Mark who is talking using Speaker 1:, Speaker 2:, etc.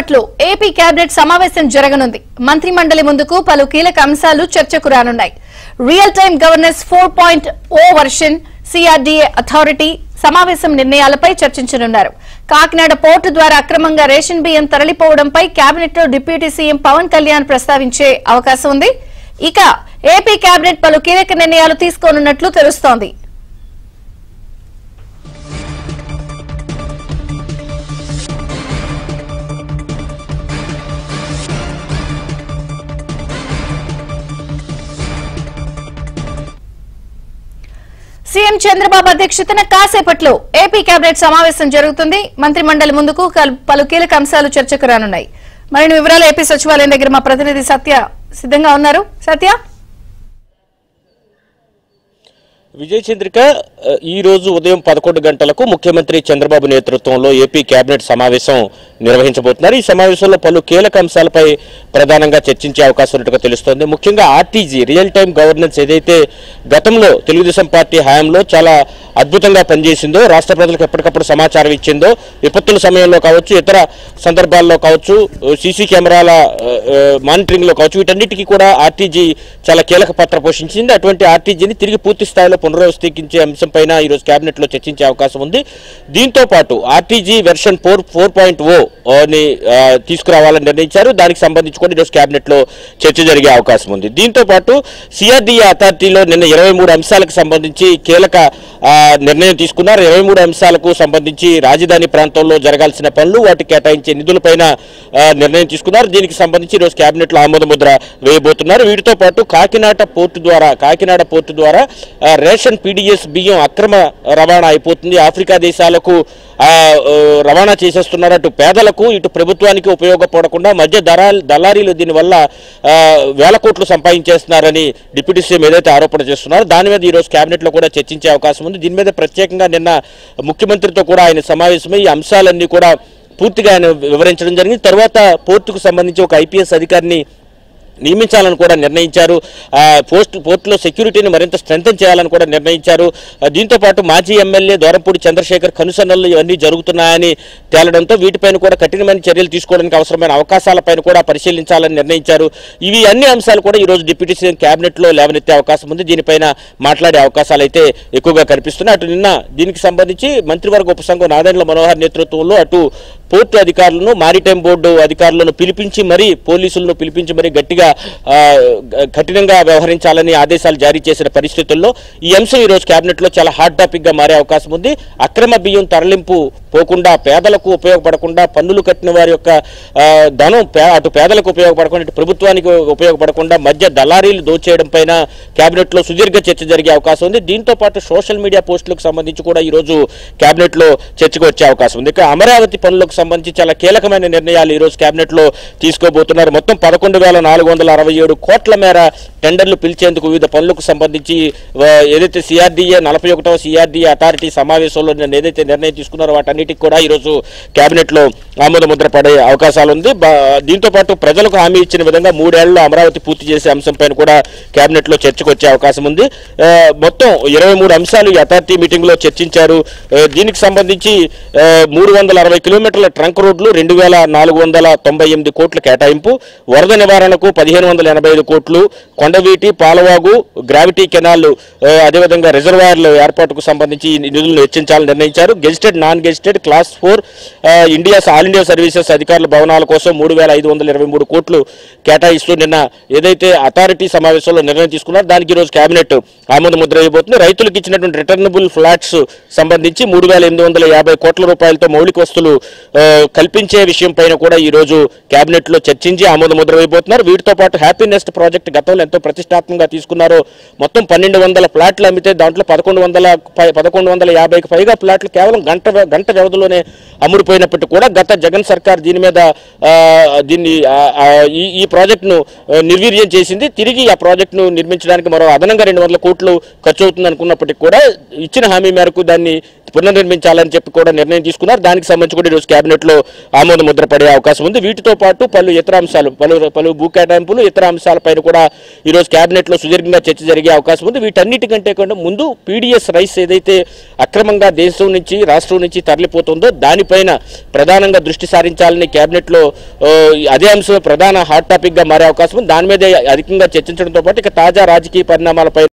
Speaker 1: కాసేపట్లో AP cabinet సమావేశం జరగనుంది. మంత్రి మండలి ముందుకు పలు కీలక అంశాలు చర్చకు రానున్నాయి. Real time governance 4.0 version, CRDA authority సమావేశం నిర్ణయాలపై చర్చించనున్నారు. కాకినాడ పోర్టు ద్వారా అక్రమంగా రేషన్ బియ్యం తరలిపోవడంపై కేబినెట్ లో డిప్యూటీ సీఎం పవన్ కళ్యాణ్ ప్రస్తావించే అవకాశం ఉంది. ఇక ఏపీ కేబినెట్ పలు కీలక నిర్ణయాలు తీసుకోనున్నట్లు తెలుస్తోంది. సీఎం చంద్రబాబు అధ్యక్షతన కాసేపట్లో ఏపీ కేబినెట్ సమావేశం జరుగుతుంది. మంత్రి మండలి ముందుకు పలు కీలక అంశాలు చర్చకు రానున్నాయి. మరిన్ని వివరాలు ఏపీ సచివాలయం దగ్గర మా ప్రతినిధి సత్య సిద్ధంగా ఉన్నారు. సత్య,
Speaker 2: విజయ్ చంద్రిక, ఈ రోజు ఉదయం 11 గంటలకు ముఖ్యమంత్రి చంద్రబాబు నేతృత్వంలో ఏపీ కేబినెట్ సమావేశం నిర్వహించబోతున్నారు. ఈ సమావేశంలో పలు కీలక అంశాలపై ప్రధానంగా చర్చించే అవకాశం ఉన్నట్టుగా తెలుస్తోంది. ముఖ్యంగా ఆర్టీజీ రియల్ టైమ్ గవర్నెన్స్ ఏదైతే గతంలో తెలుగుదేశం పార్టీ హయాంలో చాలా అద్భుతంగా పనిచేసిందో, రాష్ట్ర ప్రజలకు ఎప్పటికప్పుడు సమాచారం ఇచ్చిందో, విపత్తుల సమయంలో కావచ్చు, ఇతర సందర్భాల్లో కావచ్చు, సీసీ కెమెరాల మానిటరింగ్ లో కావచ్చు, వీటన్నిటికీ కూడా ఆర్టీజీ చాలా కీలక పాత్ర పోషించింది. అటువంటి ఆర్టీజీని తిరిగి పూర్తి స్థాయిలో పునర్వ్యవస్థీకరించే అంశంపైన ఈ రోజు కేబినెట్ లో చర్చించే అవకాశం ఉంది. దీంతో పాటు ఆర్టీజీ వెర్షన్ 4.0 ని తీసుకురావాలని నిర్ణయించారు. దానికి సంబంధించి కూడా ఈరోజు కేబినెట్ లో చర్చ జరిగే అవకాశం ఉంది. దీంతో పాటు సిఆర్డీఏ అథారిటీలో నిన్న 23 అంశాలకు సంబంధించి కీలక నిర్ణయం తీసుకున్నారు. 23 అంశాలకు సంబంధించి రాజధాని ప్రాంతంలో జరగాల్సిన పనులు, వాటికి కేటాయించే నిధులపైన నిర్ణయం తీసుకున్నారు. దీనికి సంబంధించి ఈరోజు కేబినెట్ లో ఆమోద ముద్ర వేయబోతున్నారు. వీటితో పాటు కాకినాడ పోర్టు ద్వారా రేషన్ పీడీఎస్ బియ్యం అక్రమ రవాణా అయిపోతుంది. ఆఫ్రికా దేశాలకు రవాణా చేసేస్తున్నారు. అటు పేదలకు ఇటు ప్రభుత్వానికి ఉపయోగపడకుండా మధ్య దళారీలు దీనివల్ల వేల కోట్లు సంపాదించేస్తున్నారని డిప్యూటీ సీఎం ఏదైతే ఆరోపణ చేస్తున్నారో దాని మీద ఈరోజు కేబినెట్ లో కూడా చర్చించే అవకాశం ఉంది. దీని మీద ప్రత్యేకంగా నిన్న ముఖ్యమంత్రితో కూడా ఆయన సమావేశమై ఈ అంశాలన్నీ కూడా పూర్తిగా ఆయన వివరించడం జరిగింది. తర్వాత పోర్టుకు సంబంధించి ఒక ఐపీఎస్ అధికారిని నియమించాలని కూడా నిర్ణయించారు. పోర్టులో సెక్యూరిటీని మరింత స్ట్రెంథెన్ చేయాలని కూడా నిర్ణయించారు. దీంతో పాటు మాజీ ఎమ్మెల్యే దూరంపూడి చంద్రశేఖర్ కనుసన్నలు ఇవన్నీ జరుగుతున్నాయని తేలడంతో వీటిపైన కూడా కఠినమైన చర్యలు తీసుకోవడానికి అవసరమైన అవకాశాలపైన కూడా పరిశీలించాలని నిర్ణయించారు. ఇవి అన్ని అంశాలు కూడా ఈ రోజు డిప్యూటీ సీఎం కేబినెట్ లో లేవనెత్తే అవకాశం ఉంది. దీనిపైన మాట్లాడే అవకాశాలు అయితే ఎక్కువగా కనిపిస్తున్నాయి. అటు నిన్న దీనికి సంబంధించి మంత్రివర్గ ఉపసంఘం నాదెండ్ల మనోహర్ నేతృత్వంలో అటు పోర్టు అధికారులను, మారిటైమ్ బోర్డు అధికారులను పిలిపించి మరీ పోలీసులను పిలిపించి మరీ కఠినంగా వ్యవహరించాలని ఆదేశాలు జారీ చేసిన పరిస్థితుల్లో ఈ అంశం ఈ రోజు కేబినెట్ లో చాలా హాట్ టాపిక్ గా మారే అవకాశం ఉంది. అక్రమ బియ్యం తరలింపు పోకుండా, పేదలకు ఉపయోగపడకుండా, పన్నులు కట్టిన వారి యొక్క ధనం అటు పేదలకు ఉపయోగపడకుండా ఇటు ప్రభుత్వానికి ఉపయోగపడకుండా మధ్య దళారీలు దోచేయడం పైన కేబినెట్ లో సుదీర్ఘ చర్చ జరిగే అవకాశం ఉంది. దీంతో పాటు సోషల్ మీడియా పోస్టులకు సంబంధించి కూడా ఈ రోజు కేబినెట్ లో చర్చకు వచ్చే అవకాశం ఉంది. ఇక అమరావతి పనులకు సంబంధించి చాలా కీలకమైన నిర్ణయాలు ఈ రోజు కేబినెట్ లో తీసుకోబోతున్నారు. మొత్తం 11,467 కోట్ల మేర టెండర్లు పిలిచేందుకు వివిధ పనులకు సంబంధించి ఏదైతే సిఆర్డీఏ 41వ సిఆర్డీఏ అథారిటీ సమావేశంలో ఏదైతే నిర్ణయం తీసుకున్నారో వాటన్నిటికి కూడా ఈ రోజు కేబినెట్ లో ఆమోద ముద్ర పడే అవకాశాలు ఉంది. దీంతో పాటు ప్రజలకు హామీ ఇచ్చిన విధంగా 3 ఏళ్లలో అమరావతి పూర్తి చేసే అంశంపైన కూడా కేబినెట్ లో చర్చకు వచ్చే అవకాశం ఉంది. మొత్తం 23 అంశాలు ఈ అథారిటీ మీటింగ్ లో చర్చించారు. దీనికి సంబంధించి 360 కిలోమీటర్ల ట్రంక్ రోడ్లు 2,498 కోట్ల కేటాయింపు, వరద నివారణకు 1,585 కోట్లు, కొండవీటి, పాలవాగు, గ్రావిటీ కెనాల్, అదేవిధంగా రిజర్వాయర్ల ఏర్పాటుకు సంబంధించి నిధులను వెచ్చించాలని నిర్ణయించారు. Gazetted, non gazetted, class 4 all India services అధికారుల భవనాల కోసం 3,523 కోట్లు కేటాయిస్తూ నిన్న ఏదైతే అథారిటీ సమావేశంలో నిర్ణయం తీసుకున్నారో దానికి ఈరోజు కేబినెట్ ఆమోద ముద్ర వేయబోతుంది. రైతులకు ఇచ్చినటువంటి రిటర్నబుల్ ఫ్లాట్స్ సంబంధించి 3,850 కోట్ల రూపాయలతో మౌలిక వస్తువులు కల్పించే విషయం పైన కూడా ఈ రోజు కేబినెట్ లో చర్చించి ఆమోద ముద్ర వేయబోతున్నారు. వీటితో పాటు హ్యాపీ నెస్ట్ ప్రాజెక్ట్ గతంలో ఎంతో ప్రతిష్టాత్మకంగా తీసుకున్నారో మొత్తం 1,200 ప్లాట్లు అమ్మితే దాంట్లో 1,150కి పైగా ప్లాట్లు కేవలం గంట వ్యవధిలోనే అమ్ముడిపోయినప్పటికీ కూడా గత జగన్ సర్కార్ దీని మీద ఈ ప్రాజెక్టును నిర్వీర్యం చేసింది. తిరిగి ఆ ప్రాజెక్టును నిర్మించడానికి మరో అదనంగా 200 కోట్లు ఖర్చు అవుతుంది అనుకున్నప్పటికీ కూడా ఇచ్చిన హామీ మేరకు దాన్ని పునర్నిర్మించాలని చెప్పి కూడా నిర్ణయం తీసుకున్నారు. దానికి సంబంధించి కూడా ఈరోజు కేబినెట్ లో ఆమోద ముద్ర పడే అవకాశం ఉంది. వీటితో పాటు పలు ఇతర అంశాలు పలు భూ కేటాయింపులు ఇతర అంశాలపైన కూడా ఈరోజు కేబినెట్ లో సుదీర్ఘంగా చర్చ జరిగే అవకాశం ఉంది. వీటన్నిటికంటే కూడా ముందు పీడీఎస్ రైస్ ఏదైతే అక్రమంగా దేశం నుంచి రాష్ట్రం నుంచి తరలిపోతుందో దానిపైన ప్రధానంగా దృష్టి సారించాలని కేబినెట్ లో అదే అంశం ప్రధాన హాట్ టాపిక్ గా మారే అవకాశం ఉంది. దాని మీద అధికంగా చర్చించడంతో పాటు ఇక తాజా రాజకీయ పరిణామాలపై